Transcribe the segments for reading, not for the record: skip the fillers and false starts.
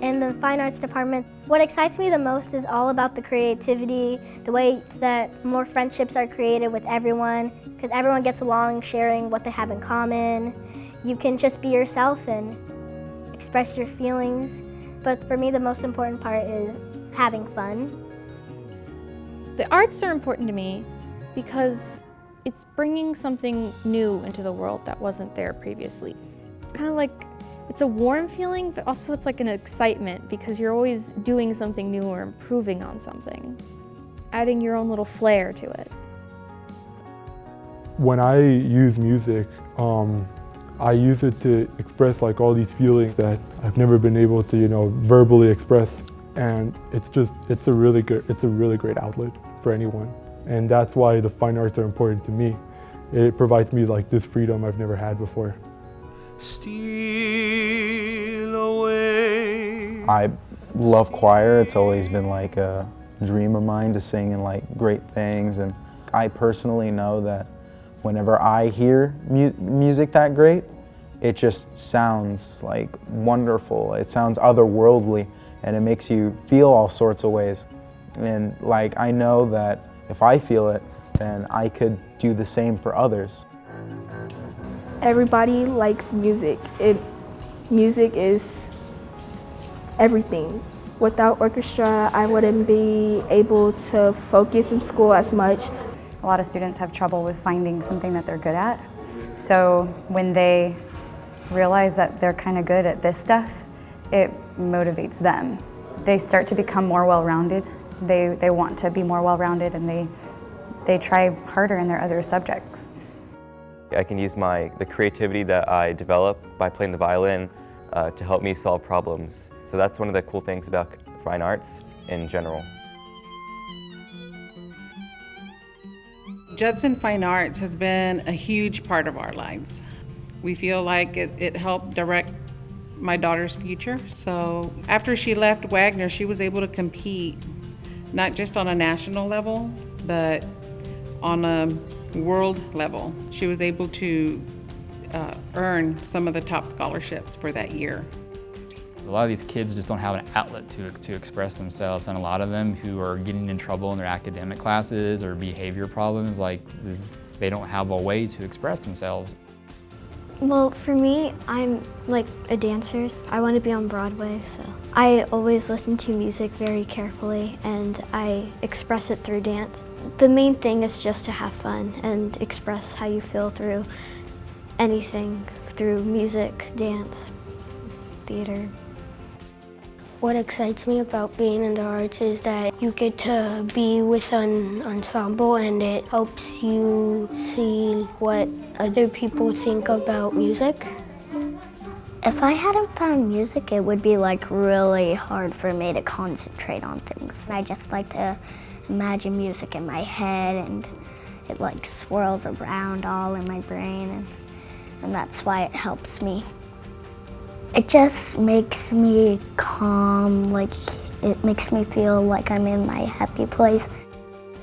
in the fine arts department. What excites me the most is all about the creativity, the way that more friendships are created with everyone, because everyone gets along sharing what they have in common. You can just be yourself and express your feelings. But for me, the most important part is having fun. The arts are important to me because it's bringing something new into the world that wasn't there previously. It's kind of like, it's a warm feeling, but also it's like an excitement because you're always doing something new or improving on something, adding your own little flair to it. When I use music, I use it to express like all these feelings that I've never been able to, verbally express. And it's a really great outlet for anyone. And that's why the fine arts are important to me. It provides me like this freedom I've never had before. Steal away. I love choir. It's always been like a dream of mine to sing in like great things. And I personally know that whenever I hear music that great, it just sounds like wonderful. It sounds otherworldly, and it makes you feel all sorts of ways. And like I know that if I feel it, then I could do the same for others. Everybody likes music. Music is everything. Without orchestra, I wouldn't be able to focus in school as much. A lot of students have trouble with finding something that they're good at. So when they realize that they're kind of good at this stuff, it motivates them. They start to become more well-rounded. They want to be more well-rounded, and they try harder in their other subjects. I can use the creativity that I develop by playing the violin to help me solve problems. So that's one of the cool things about fine arts in general. Judson Fine Arts has been a huge part of our lives. We feel like it helped direct my daughter's future. So after she left Wagner, she was able to compete not just on a national level, but on a world level. She was able to earn some of the top scholarships for that year. A lot of these kids just don't have an outlet to express themselves, and a lot of them who are getting in trouble in their academic classes or behavior problems, like they don't have a way to express themselves. Well, for me, I'm like a dancer. I want to be on Broadway, so I always listen to music very carefully, and I express it through dance. The main thing is just to have fun and express how you feel through anything, through music, dance, theater. What excites me about being in the arts is that you get to be with an ensemble, and it helps you see what other people think about music. If I hadn't found music, it would be like really hard for me to concentrate on things. I just like to imagine music in my head, and it like swirls around all in my brain, and that's why it helps me. It just makes me calm, like it makes me feel like I'm in my happy place.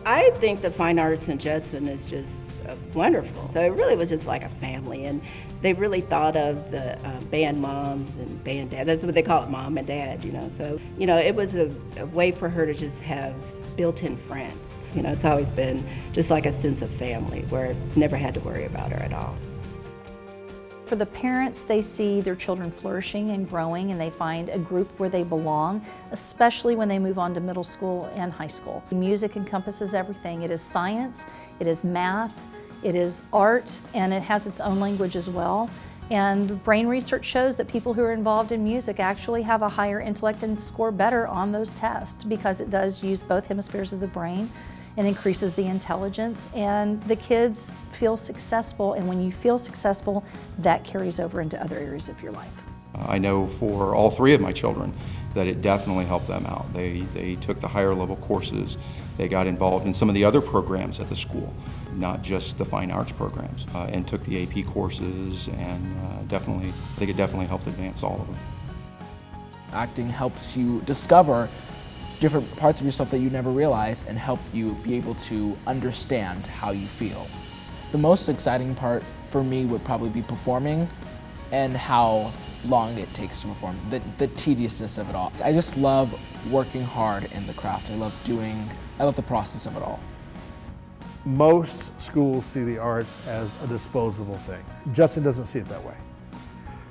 I think the fine arts in Judson is just wonderful. So it really was just like a family, and they really thought of the band moms and band dads. That's what they call it, mom and dad, So, it was a way for her to just have built-in friends. It's always been just like a sense of family where I never had to worry about her at all. For the parents, they see their children flourishing and growing, and they find a group where they belong, especially when they move on to middle school and high school. Music encompasses everything. It is science, it is math, it is art, and it has its own language as well. And brain research shows that people who are involved in music actually have a higher intellect and score better on those tests because it does use both hemispheres of the brain and increases the intelligence, and the kids feel successful, and when you feel successful, that carries over into other areas of your life. I know for all three of my children that it definitely helped them out. They took the higher level courses, they got involved in some of the other programs at the school, not just the fine arts programs, and took the AP courses, and I think it definitely helped advance all of them. Acting helps you discover different parts of yourself that you never realized and help you be able to understand how you feel. The most exciting part for me would probably be performing and how long it takes to perform, the tediousness of it all. I just love working hard in the craft. I love the process of it all. Most schools see the arts as a disposable thing. Judson doesn't see it that way.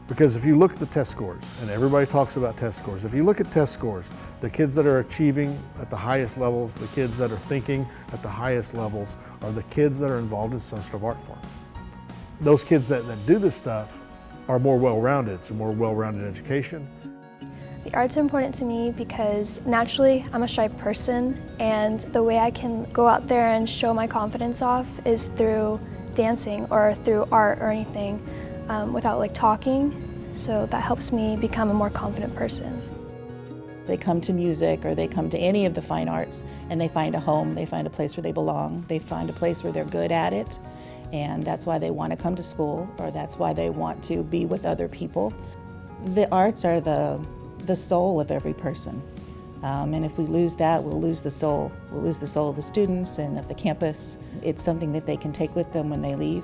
Because if you look at the test scores, and everybody talks about test scores, if you look at test scores, the kids that are achieving at the highest levels, the kids that are thinking at the highest levels, are the kids that are involved in some sort of art form. Those kids that do this stuff are more well-rounded. It's a more well-rounded education. The art's important to me because naturally I'm a shy person, and the way I can go out there and show my confidence off is through dancing or through art or anything without like talking. So that helps me become a more confident person. They come to music or they come to any of the fine arts and they find a home, they find a place where they belong, they find a place where they're good at it, and that's why they want to come to school, or that's why they want to be with other people. The arts are the soul of every person. And if we lose that, we'll lose the soul. We'll lose the soul of the students and of the campus. It's something that they can take with them when they leave.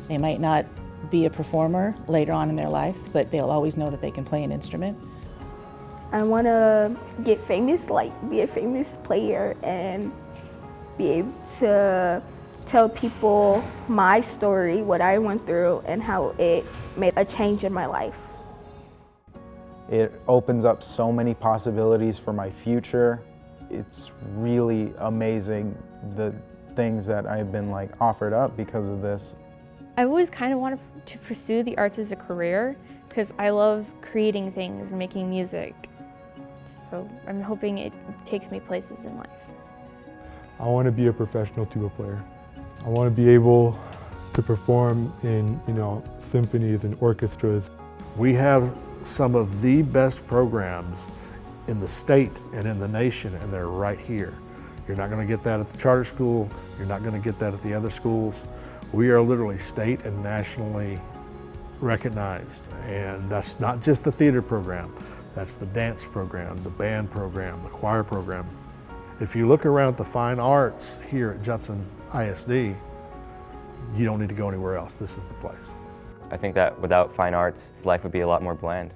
They might not be a performer later on in their life, but they'll always know that they can play an instrument. I want to get famous, like be a famous player and be able to tell people my story, what I went through, and how it made a change in my life. It opens up so many possibilities for my future. It's really amazing the things that I've been like offered up because of this. I've always kind of wanted to pursue the arts as a career because I love creating things and making music. So I'm hoping it takes me places in life. I want to be a professional tuba player. I want to be able to perform in, symphonies and orchestras. We have some of the best programs in the state and in the nation, and they're right here. You're not going to get that at the charter school. You're not going to get that at the other schools. We are literally state and nationally recognized, and that's not just the theater program. That's the dance program, the band program, the choir program. If you look around the fine arts here at Judson ISD, you don't need to go anywhere else. This is the place. I think that without fine arts, life would be a lot more bland.